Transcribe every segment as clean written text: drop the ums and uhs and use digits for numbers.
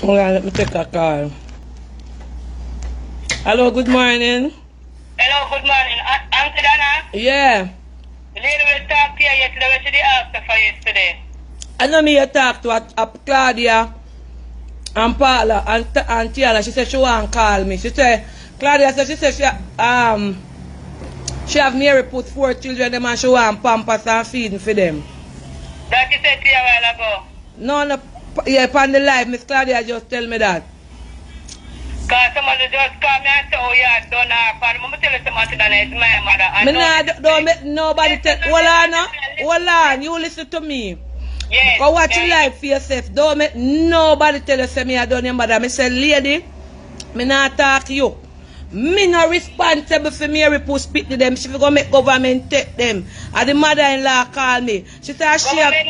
Hold on, let me take a call. Hello, good morning. Hello, good morning. Auntie Donna? Yeah. The lady will talk to you yesterday when she did after for yesterday. I know me you talk to Claudia and Paula and Tiana. She said she want to call me. She said, Claudia said she have Mary put 4 children them and she want pampers and feeding for them. That you said to you a while ago? No, yeah, upon the live, Miss Claudia just tell me that. Because somebody just call me and say, oh yeah, done her. I'm going to tell you something that is my mother. Don't make nobody tell. Hold on, you listen to me. Yes. Go watch your live for yourself. Don't make nobody tell you say me I done your mother. Me say, lady, me not talk to you. Me not responsible for Mary Poo speak to them. She go make government take them. And the mother-in-law call me. She said she have... Government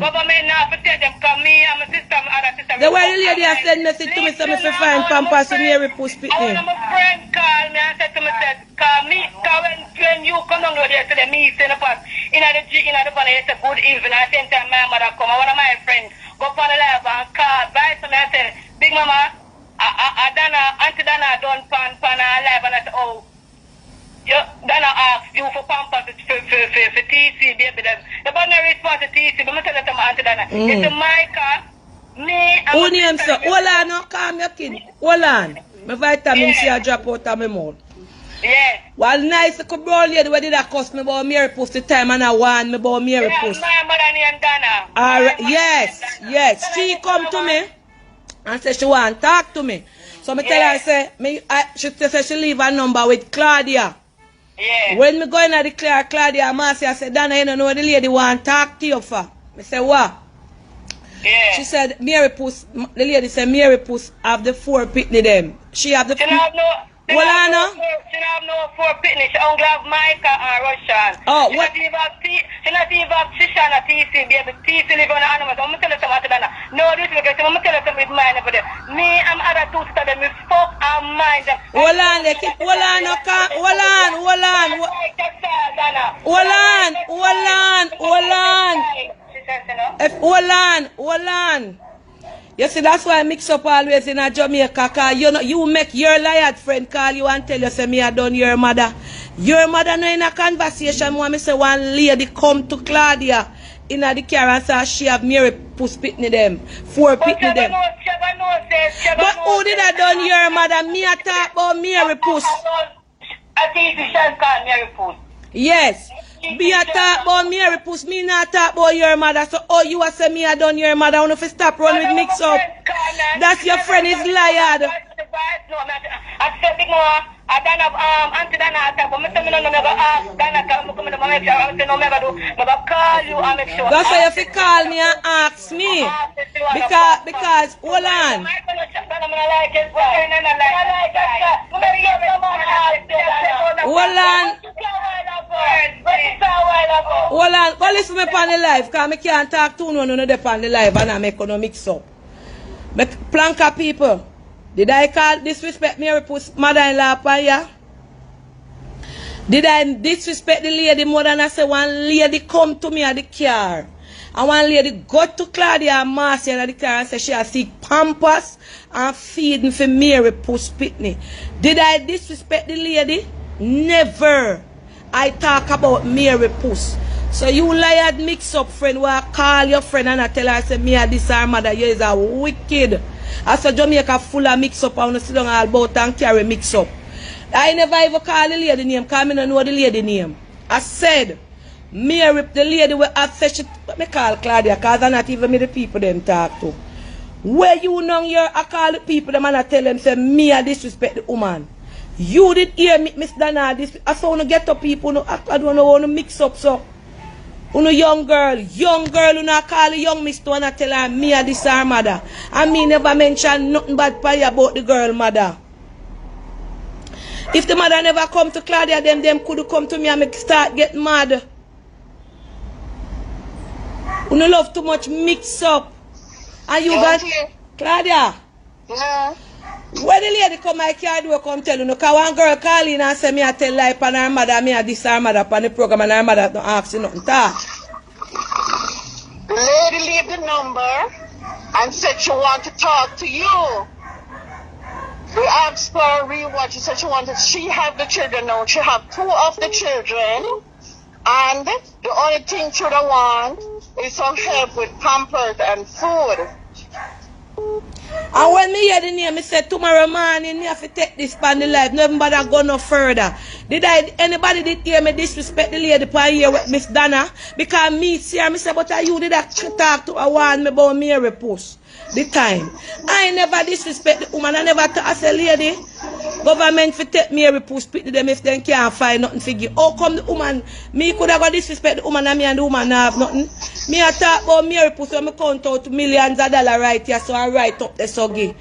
Government now to take them because me and my sister and other sister... The way the lady has sent message to me, so me fi find pampers for Mary Poo speak to them. My friend called me and said to me, call me, when you come down there to the meeting, in the van, it's a good evening. At the same time, my mother come. One of my friends go for the live and call. By some I said, Big Mama, Auntie Donna done pan live, and I said, oh, Donna asked you for pampers for TC, baby. The button response to TC, but I tell you to Auntie Donna. It's my car, me and who name so? Hold on, no, calm your kid. Hold on. My vitamin C a drop out of my mouth. Yes. Well, nice to come brown lady, where did that cost me about Mary Poo the time and I want me about Mary Poo? My mother named Donna. Alright, yes. She come to me and say she want to talk to me. So me tell her, say, she say she leave a number with Claudia. Yeah. When me go in at the Claudia, Marcia, I said, Donna, you don't know what the lady want to talk to you for. I said, what? Yeah. She said, Mary Poo, the lady said, Mary Poo have the 4 pitney them. She have the... She have no 4 pitney. She only have Micah and Russian. Oh, she what? She not even have Shishan or TC, baby. TC live on the animals. I'm going to tell you something, Donna. No, this is because I'm going to tell you something with mine over there. Me and other 2 sisters, them, we fuck and mind them. Hold on. You see, that's why I mix up always in a Jamaica, cause you make your liar friend call you and tell you, say, me I done your mother. Your mother know in a conversation, when me say one lady come to Claudia in the car and say she have Mary Poo pitney them, 4 pitney them. But who did I done your mother? Me I talk about Mary Poo. I think she shall call Mary Poo. Yes. Me a talk about Mary Poo, me not talk about your mother. So, oh, you a say me I done your mother. I want to stop run with mix up. That's your friend is liar. I said, Big Mama, I done Auntie Donna attack, but I don't never ask Donna, come to the moment, I say no, never do. But I call you and make sure. That's why you have to call me and ask me. Because, hold on. Hold on, go listen me on the live, because I can't talk to no on the live and I make no mix up. But Planka people, did I call disrespect Mary Poo's mother-in-law upon ya? Did I disrespect the lady more than I say one lady come to me at the car? And one lady go to Claudia and Marcia at the car and say she has seek pampers and feeding for Mary Poo's pitney. Did I disrespect the lady? Never. I talk about Mary Poo. So you liar mix up friend where I call your friend and I tell her I say me and this her mother, you is a wicked. I said Jamaica full of mix up, I want to sit down all about and carry mix up. I never even call the lady name because I don't know the lady name. I said Mary, the lady will have said she me call Claudia because I not even me the people them talk to. Where you know I call the people them and I tell them say me I disrespect the woman. You did hear me, Miss Donna, this I saw no get up people, no, I don't know how to mix up so. Uno young girl, who not call the young miss to and tell her me a this her mother. And me never mention nothing bad for you about the girl mother. If the mother never come to Claudia, them could come to me and make start get mad. Uno love too much mix up. And you got Claudia. Yeah. When the lady come my car door come tell you, because one girl call in and say me I tell lie upon her mother, me I this her mother upon the program and her mother don't ask you nothing. The lady leave the number and said she want to talk to you. We asked for a rewatch. She said she have the children now. She have 2 of the children. And the only thing she want is some help with pampers and food. And when me hear the name, I said tomorrow morning me have to take this pan the life. Nobody go no further. Anybody did hear me disrespect the lady pan here with Miss Donna? Because me see her, me say, but you did that talk to a one me about Mary Post. The time. I never disrespect the woman. I never talk. I say, lady, government for take Mary Post speak to them if they can't find nothing for give. How come the woman, me could have got disrespect the woman and me and the woman have nothing? Me I talk about Mary Post when me count out millions of dollars right here, so I write up the soggy.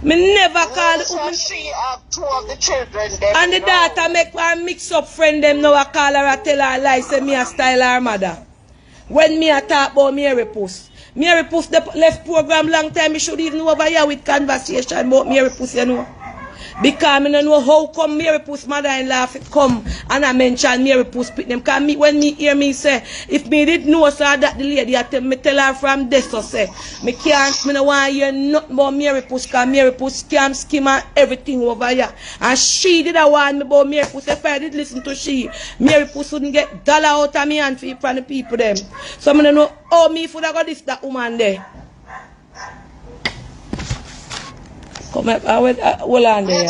Me never call the woman. She have 2 of the children. And the daughter make her mix up friend them now I call her I tell her lie say me a style her mother. When me I talk about Mary Post. Mary Puss the left program long time. We should even over here with conversation about Mary Puss, you know. Because I don't know how come Mary Puss mother-in-law come and I mention Mary Puss pick them. Because when me hear me say, if me did know so that the lady I tell her from this so say, me don't want to hear nothing about Mary Puss because Mary Puss scam, scheme and everything over here. And she did a want me about Mary Puss. If I did listen to she, Mary Puss wouldn't get dollar out of me and from the people them. So I don't know how me would have got this that woman there. Come up, hold on there.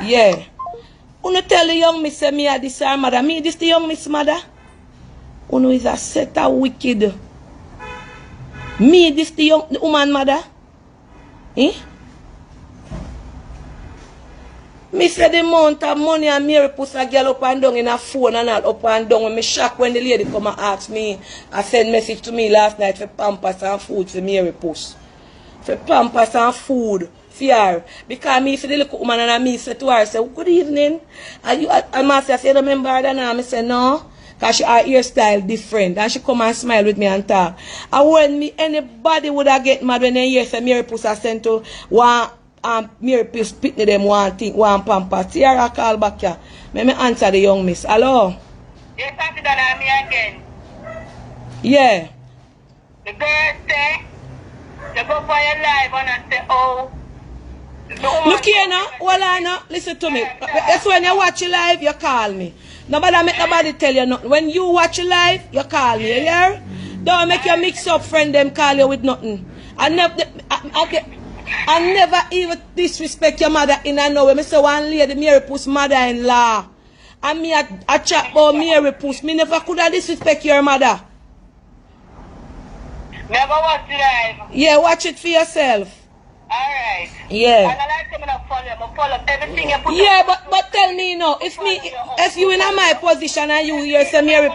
Yeah. Uno tell the young miss me a this her mother. Me this the young miss mother. Uno is a set of wicked. Me this the young the woman mother. Eh? Me say the amount of money and Mary puts a girl up and down in a phone and all up and down. When me shocked when the lady come and ask me, I send message to me last night for pampers and food for Mary Puss. For pampers and food. Fear. Because me see the little woman and me say to her, say, good evening. And I say, you remember her? And I say, no. Because her hairstyle different. And she come and smile with me and talk. And when me, anybody would have get mad when they hear say Mary Puss are sent to one Mary Puss pitney them one thing, one pamper. Here I call back here. Let me answer the young miss. Hello? Yes, Auntie Donna, me again. Yeah. The girl say, you go for your life and I say, oh. Look here now, hold on now, listen to me. That's when you watch your live, you call me. Nobody make nobody tell you nothing. When you watch your live, you call me, you hear? Don't make your mix up friend them call you with nothing. I never even disrespect your mother in a no way. I say one lady, Mary Puss mother-in-law. And me I chat about Mary Puss. Me never could have disrespect your mother. Never watch the live. Yeah, watch it for yourself. Alright. Yeah. And I like them to follow everything you put. Yeah, but tell me now, if you in my position and you say Mary.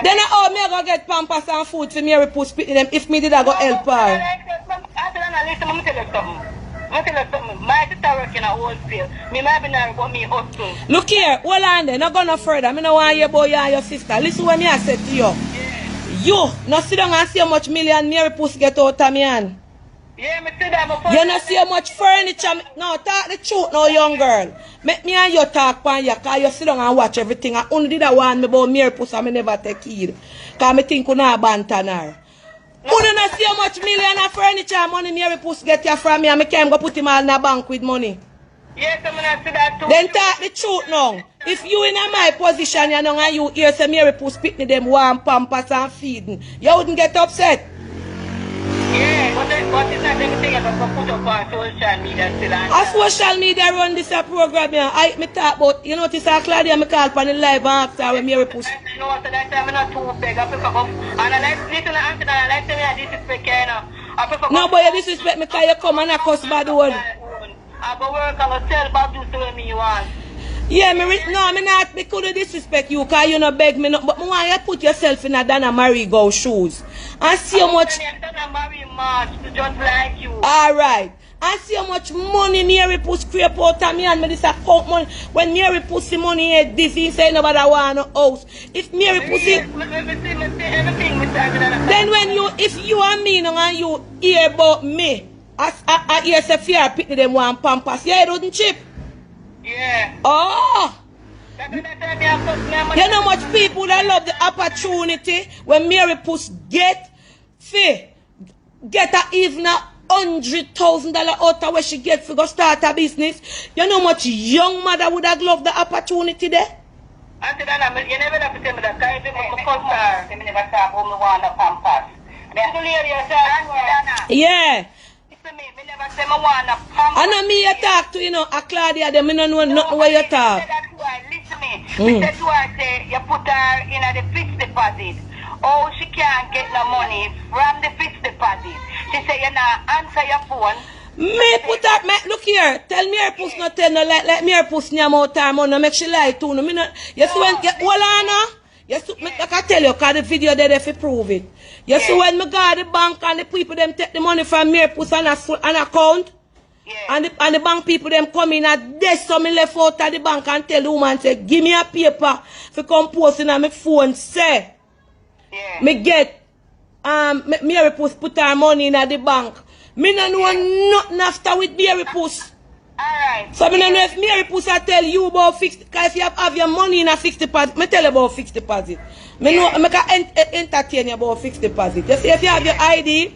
Then how me I go get pampers and food for Mary Puss pitting them if me did I go help her? My sister working at wholesale. Me might be not about me hustle. Look here, hold on there, not go no further. I don't want you about you and your sister. Listen what me I said to you. Yeah. You, not sit down and see how much million Mary Puss get out of me hand. Yeah, me see that. You not see how much furniture. No, talk the truth now, young girl. Make me and you talk pan you, because you sit down and watch everything. I only did a one me about Mary Puss and me never take heed. Because I think you not bantan her. You not see how much million of furniture money Mary Puss get you from me and I can't go put him all in a bank with money. Yes, I'm not see that too. Then talk the truth now. If you in my position, you know, and you hear some Mary Puss picking them warm pampers and feeding, you wouldn't get upset. Yeah, but it's not everything I can put up on social media still. On social media run this program here. Me talk about, you know, this Claudia, me call on the live and ask her when Mary Puss. No, so that time I'm not too big. I prefer go. And I like listen to Auntie and I like to me I disrespect you, you know. I prefer no, but you disrespect me because you come and I cuss bad one. I go work and I tell about you to me you want. Yeah, me could disrespect you because you not beg me not, but me want you put yourself in a Donna Marigo shoes and see how much. Donna Marie March just like you. Alright. And see how much money Mary Puss scrape out of me and me this account money. When Mary Puss the money is this, he say nobody want no house. If Mary Puss then when you, if you and me no and you hear about me, I hear say fear pick them one pampers, yeah, it doesn't chip. Yeah. Oh! You know much people that love the opportunity when Mary Puss get a even $100,000 out of where she get for go start a business. You know much young mother would have loved the opportunity there? Auntie Donna, you never have to tell me that. Because I'm a customer. You never talk about me want a pampas. Yeah. Me never say me want a pampas. I know me you talk to, you know, a Claudia, them, I don't know nothing where you talk. Listen me. Me said to her, say, you put her in a fixed deposit. Oh, she can't get no money from the fixed deposit. She say, you know, answer your phone. Me put up, look here, tell me her puss not tell no like me her puss nyam out time on no make she lie too no. Me no, you see when hold on no? You see, I can tell you cause the video there if you prove it. You see when me go to the bank and the people them take the money from me puss on an account? And the bank people them come in at this so me left out of the bank and tell the woman say, give me a paper for come post in on my phone say. Me get Mary Puss put her money in at the bank. Me no know nothing after with Mary Puss. Alright. So me no know if Mary Puss I tell you about fixed, because if you have your money in a fixed deposit, me tell you about fixed deposit. Me know me can entertain you about fixed deposit. You see if you have your ID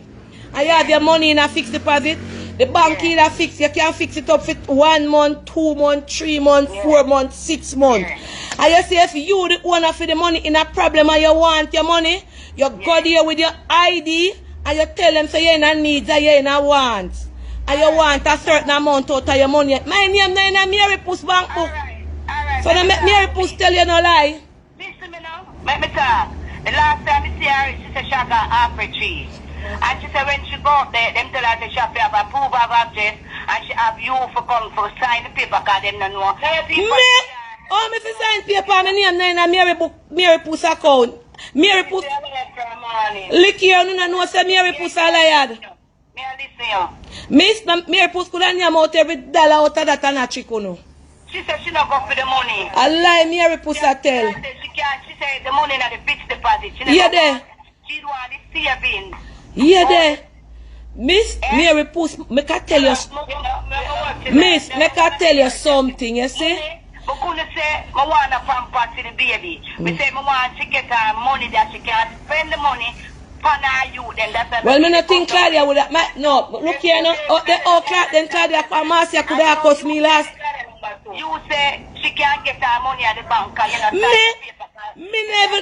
and you have your money in a fixed deposit, the bank either fix, you can fix it up for 1 month, 2 months, 3 months, 4 months, 6 months. And you see if you the owner for the money in a problem and you want your money, you go there with your ID and you tell them say you're in a needs and you're in a wants. And you want a certain amount out of your money. My name is in a Mary Puss bank book. So then make Mary Puss tell you no lie. Listen me now. Let me talk. The last time I see her, she said she got apple trees. And she said when she go up there, them tell her that she have to have a proof of address and she have you for come for sign the paper because them don't know. Oh, me fi sign paper, my name in a Mary Puss account. Mary Puss. Look here, you don't know say Mary Puss a liar. Miss, Mary Puss could have name out every dollar out of that and a trick, no. She said she not go for the money. A lie, Mary Puss a tell. She said the money in the fixed deposit. Yeah, there. She don't want the savings. Yeah, there. Miss, Mary Puss, make I tell you. Miss, make I tell you something, you see? But couldn't say, I want a pampas to the baby. We say, I want to get her money that she can spend the money for her youth. Then that's well, me not think Claudia would have, no, look here, no. Then Claudia from Marcia could have cost me last. You say she can't get her money at the bank. Me never.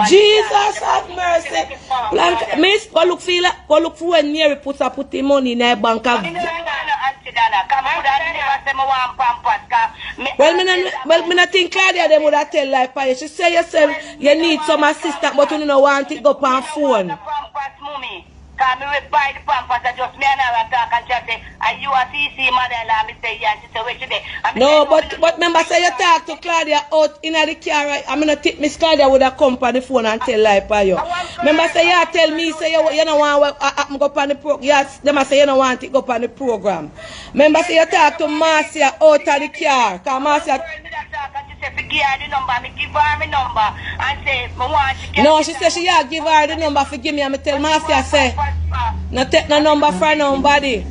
Jesus have mercy. Blanca, Miss, go look for when Mary put the money in her bank. Well, me not think Claudia them would have tell like fire. She say yourself you need some assistance, but you don't want it go on phone. Because I will buy the pampers and just me and her talk and she say, are you a CC mother-in-law? I say, yeah. And she say, where she there? No, but remember say you talk to Claudia out in the car, right? I'm going to take Miss Claudia with a come on the phone and tell lie for you. Remember say you tell me, say you don't want to go on the program. Yes, them say you don't want to go on the program. Remember say you talk to Marcia out of the car. Because Marcia... No, she said she had give her the number for give me and I tell Marcia say no take no number from nobody.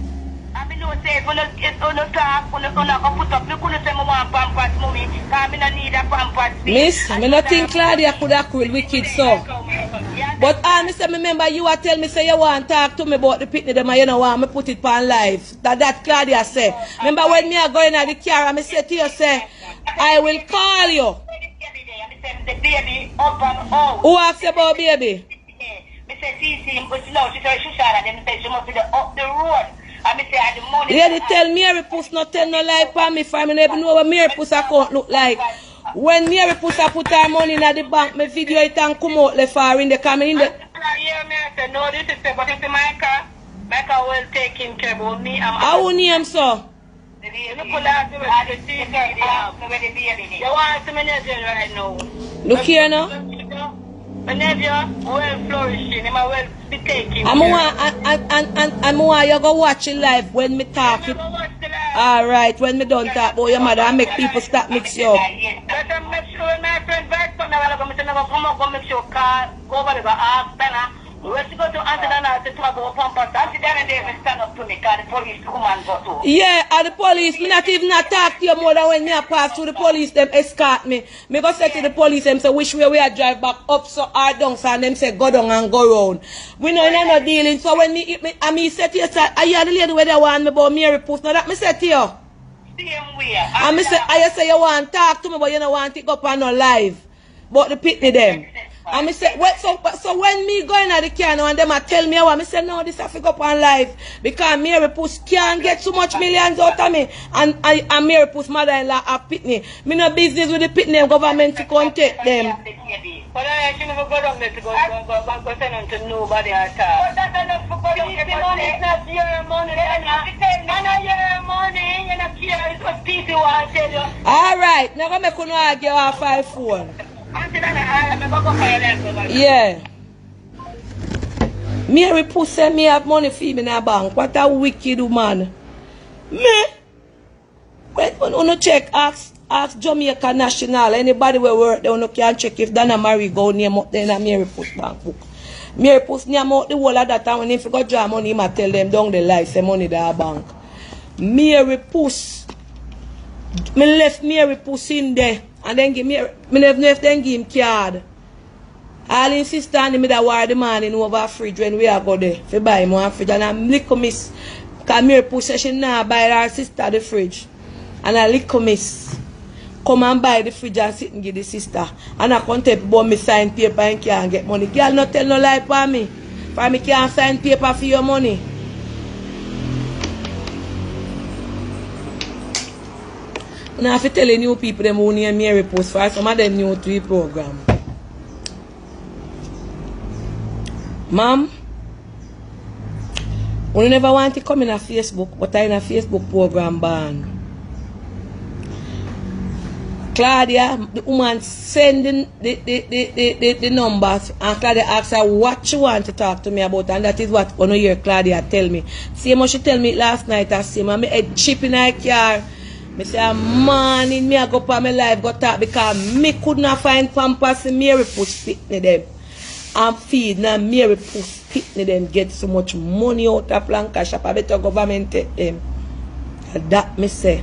Miss, I don't think Claudia could have cruel wicked so. But I say remember you are tell me say you want to talk to me about the picnic them and you know want me put it on live. That Claudia say. Remember when me are going at the car and I say to you say I will call you. Who asks about baby? Lady tell Mary Puss not tell no lie for me for me never know what Mary Puss account look like. When Mary Puss put her money in the bank, me video it and come out left her in the camera in the... No, this is but it's my car. My car will take care of me. How name so? Look here now. I'm want you go watch it live when me talk it. Alright, when me done talk about your mother and make people stop mix you up. But I'm make sure my friend back from now I'm going to come up make sure car go over the When she go to Auntie Donna to talk about Pampers, Auntie Donna didn't even stand up to me because the police woman go to. Yeah, and the police, me not even attack you more than when me a pass through the police, them escort me. Me go say to the police, them say which way we are drive back up so hard down, so and them say go down and go round. We know you're not dealing, so when me say to you, are you the lady where they want me about Mary Puss? Now that me say to you. Same way. And me say, I say you want to talk to me, but you don't want to go up on no live. But the pitney them. And me say, what, so when me go in at the car now and them a tell me how, me say, no, this have to go up on live. Because Mary Puss can't get so much millions out of me. And Mary Puss mother-in-law have pitney. Me no business with the pitney government to contact them. But I should never go down there to go send them to nobody at all. But that's enough for money. It's not your money. It's not your money. You're not here. It's what people want to tell you. Alright, now go make you argue our 5 phone. Yeah. Mary Puss said me have money for me in a bank. What a wicked woman. Me? When you check, ask Jamaica National. Anybody who work there, you can check if Donna Marie go name up there in a Mary Puss bank book. Mary Puss name out the whole of that time when if you go draw money, he might tell them down the line, say money there bank. Mary Puss. Me left Mary Puss in there. And then give me never know if then give him card. I'll insist on him that wire the man in over fridge when we are go there. If buy him one fridge. And I'm little miss. Because Mary Puss says she now buy her sister the fridge. And I little miss. Come and buy the fridge and sit and give the sister. And I can't tell people me sign paper and can't get money. Girl not tell no lie for me. For me can't sign paper for your money. Now, if you tell new people them who name Mary Puss for some of them new to the program. Ma'am, we never want to come in a Facebook, but I in a Facebook program ban. Claudia, the woman sending the numbers, and Claudia asks her what she want to talk to me about, and that is what one hear Claudia tell me. Same as she tell me last night, I see me head chip in her car. I say, man, me I go up on my life, go talk because me could not find Pampers in Mary Puss pitney them. And feed now Mary Puss pitney them get so much money out of Planka shop. I better government take them. And that me say.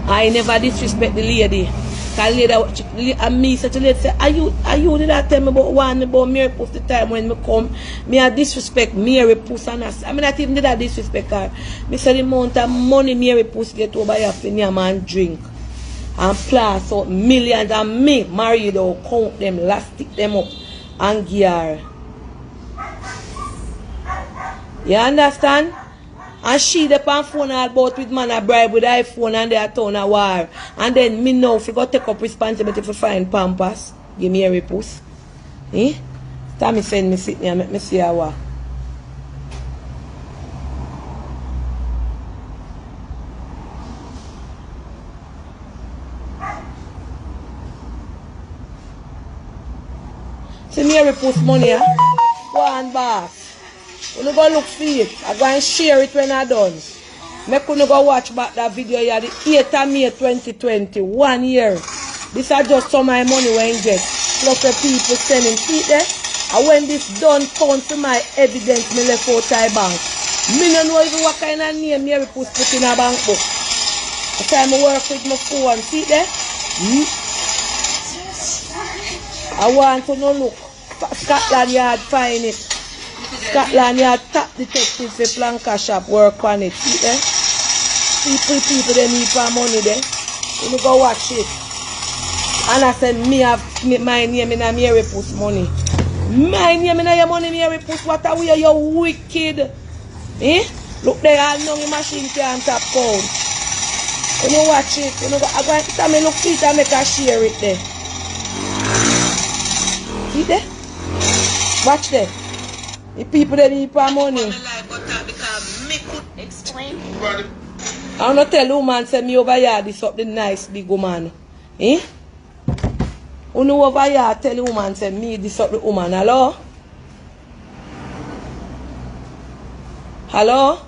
I never disrespect the lady. Because lady, and me said to the lady, say, are you did that tell me about one about Mary Puss the time when me come? Me I disrespect Mary Puss and I mean not even did that disrespect her. Me say the amount of money Mary Puss get over here for name and drink. And plus out millions and me marry though count them, last stick them up and give her. You understand? And she the pan phone all about with man a bribe with iPhone and they a turn a war. And then me now if you go take up responsibility for find Pampers. Give me a Puss. Eh? Time me send me sit and make me see a war. See Mary Puss money, one boss. When you go look for it, I go and share it when I done. Make you go watch back that video here, the 8th of May 2020, 1 year. This is just some of my money when you get. Plus the people sending. See there? And when this done, count to my evidence, me left out my bank. Me don't know even what kind of name Mary Puss put in a bank book. The time I work with my phone. See there? I want to know look. Scotland Yard find it. Scotland Yard top detective for Planka shop work on it. See there? People they need for money there. You go watch it. And I said me have my name in a Mary Puss money. My name in your money Mary Puss. What are you wicked? Eh? Look there all now the machine can't tap count. You watch it. You go I go tell me look it and make a share it there. See there? Watch there. The people that need for money. Explain. I'm not tell the woman send me over here this up the nice big woman. Eh? You know over here tell the woman send me this up the woman. Hello? Hello?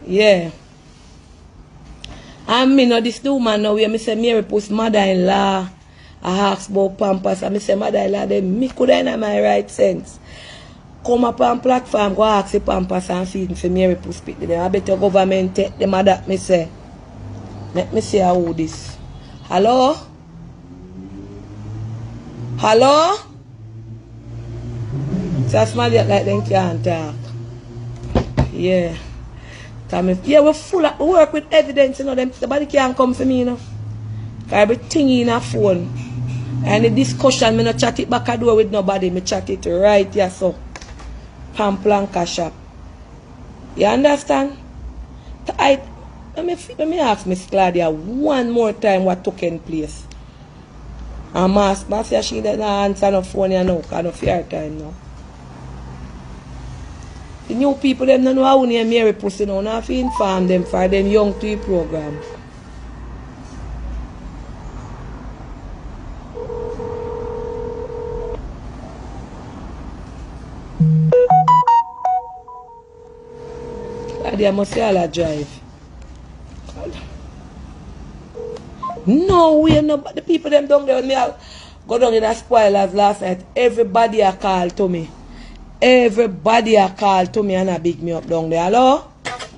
Yeah. And me know this the woman now where me say Mary Puss mother-in-law. I ask about Pampers and I say, mother-in-law, me could I in my right sense. Come up on platform, go ask the Pampers and feed for Mary Puss pick them. I bet your government take them that me say. Let me see how this. Hello? Hello? So small yet like them can't talk. Yeah. Yeah, we're full of work with evidence, you know, them somebody can't come for me, you know. Everything in a phone. And the discussion, me not chat it back a door with nobody, me chat it right here, so. Pamplanka shop. You understand? Let me ask Miss Claudia one more time what took place. And Master, she didn't answer no phone you know, because no fair time now. The new people, them don't know how near Mary Pussy now, have to inform them for them young to program. Claudia must say all a drive. No way, no, but the people them down there, when me go down in the spoilers last night, everybody a call to me. Everybody a call to me and a big me up down there. Hello?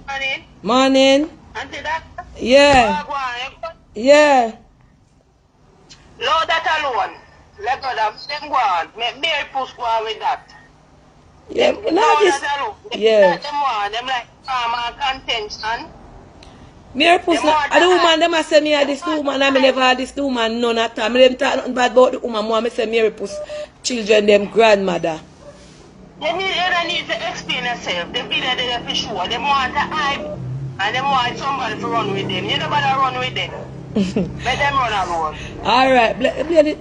Morning. Morning. Auntie that? Yeah. Yeah. Lord, that alone. Let God have them go on. Mary Puss go on with that. Yeah. Them, Now this. Yeah. Them like contention. Mary Puss, the woman, them a say me this woman, I never had this woman none at all. I them talk nothing bad about the woman, more I say Mary Puss, children, them grandmother. You need to explain yourself. They feel that they're for sure. They want to hype and they want somebody to run with them. You don't bother run with them. Let them run alone. Alright, the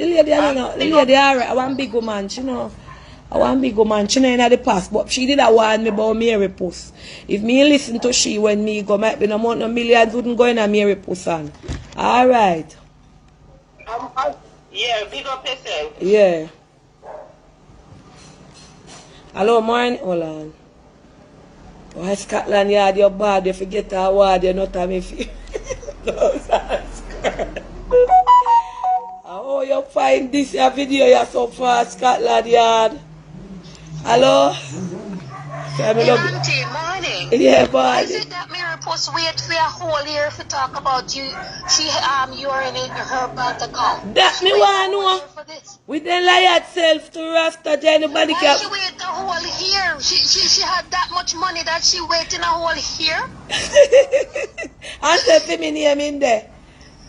lady, I don't know. The lady, alright, I want big woman, you know. I want big woman, she know in the past, but she did a warn me about Mary Puss. If me listen to she when me go, might be no more, no millions wouldn't go in a Mary Puss on. Alright. Yeah, big up yourself. Yeah. Hello, morning. Hold on. Why Scotland Yard, you're bad, you forget the award, you're not a me feel. Oh, you find this your video, you're so fast, Scotland Yard. Hello? Auntie, morning. Yeah, boy. Is it that Mary Puss wait for a whole year to talk about you? She urinating her bank account. That me want to know. We then lie herself to Rasta, anybody Why can. she wait a whole year? She had that much money that she waiting a whole year? Answer for me name in there.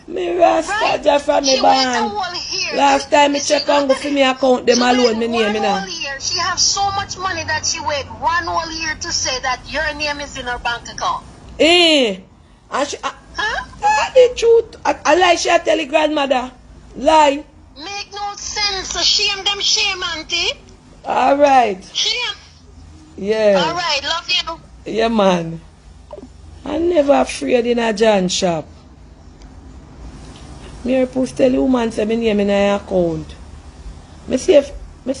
Me Rasta Right? just from me She wait a band. whole year. Last time me check on go for me account, them alone me name me now. She have so much money that she wait one whole year to say that your name is in her bank account. Eh. And she, Huh? the truth. I lie she a tell the grandmother. Lie. Make no sense. So shame them, shame, auntie. Alright. Shame. Yeah. Alright, love you. Yeah, man. I never afraid in a John shop. Mary Puss tell the woman say my name in her account. Me see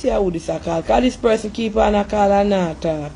how this a call. Cause this person keep on a call and not talk.